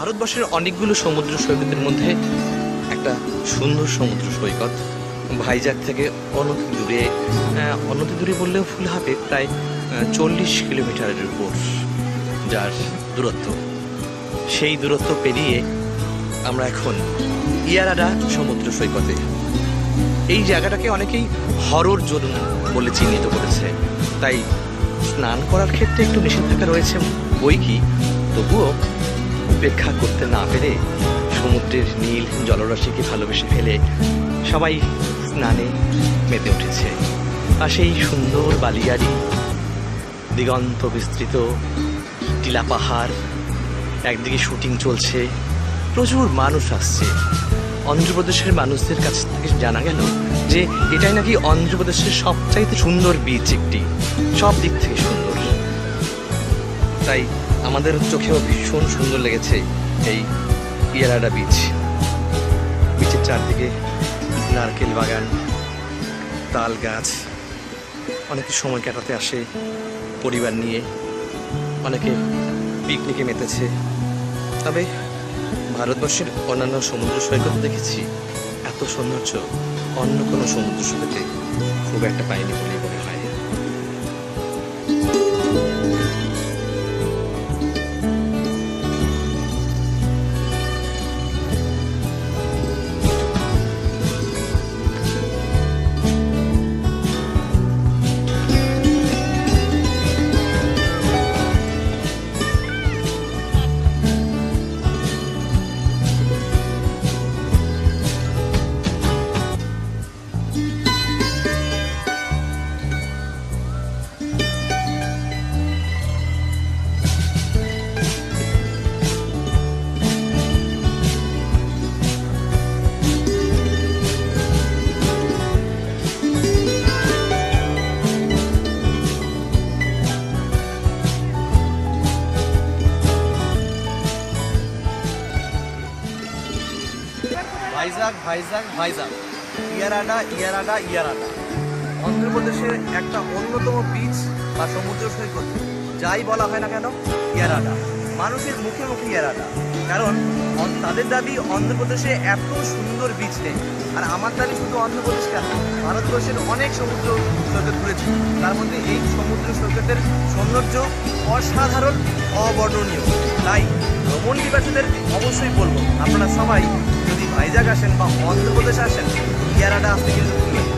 ভারতবর্ষের অনেকগুলো সমুদ্র সৈকতের মধ্যে একটা সুন্দর সমুদ্র সৈকত ভাইজাগ থেকে অনতি দূরে বললেও ভুল হবে, প্রায় 40 কিলোমিটারের উপর যার দূরত্ব। সেই দূরত্ব পেরিয়ে আমরা এখন ইয়ারাডা সমুদ্র সৈকতে। এই জায়গাটাকে অনেকেই হরর জোন বলে চিহ্নিত করেছে, তাই স্নান করার ক্ষেত্রে একটু নিষেধাজ্ঞা রয়েছে বই কি, তবুও উপেক্ষা করতে না পেরে সমুদ্রের নীল জলরাশিকে ভালোবেসে ফেলে সবাই স্নানে মেতে উঠেছে। আর সেই সুন্দর বালিয়াড়ি, দিগন্ত বিস্তৃত টিলা পাহাড়, একদিকে শুটিং চলছে, প্রচুর মানুষ আসছে। অন্ধ্রপ্রদেশের মানুষদের কাছ থেকে জানা গেল যে এটাই নাকি অন্ধ্রপ্রদেশের সবচাইতে সুন্দর বিচ, একটি সব দিক থেকে সুন্দর। তাই আমাদের চোখেও ভীষণ সুন্দর লেগেছে এই ইয়ারাডা বিচ। বিচের চারদিকে নারকেল বাগান, তাল গাছ, অনেকে সময় কাটাতে আসে পরিবার নিয়ে, অনেকে পিকনিকে মেতেছে। তবে ভারতবর্ষের অন্যান্য সমুদ্র সৈকত দেখেছি, এত সৌন্দর্য অন্য কোনো সমুদ্র সৈকতে খুব একটা পাইনি বলে মনে হয়। ভাইজাগ ভাইজাগ ভাইজাগ, ইয়ারাডা ইয়ারাডা ইয়ারাডা, অন্ধ্রপ্রদেশের একটা অন্যতম বিচ বা সমুদ্র সৈকত। যাই বলা হয় না কেন, ইয়ারাডা মানুষের মুখে মুখে ইয়ারাডা। কারণ তাদের দাবি অন্ধ্রপ্রদেশে এত সুন্দর বিচ নেই। আর আমার দাবি শুধু অন্ধ্রপ্রদেশ কেন, ভারতবর্ষের অনেক সমুদ্র সৈকত ঘুরেছি, তার মধ্যে এই সমুদ্র সৈকতের সৌন্দর্য অসাধারণ, অবর্ণনীয়। তাই ভ্রমণ পিপাসুদের অবশ্যই বলবো, আপনারা সবাই যদি ভাইজাগ আসেন বা অন্ধ্রপ্রদেশ আসেন, ইয়ারাডা আসতে কিন্তু ভুলবেন না।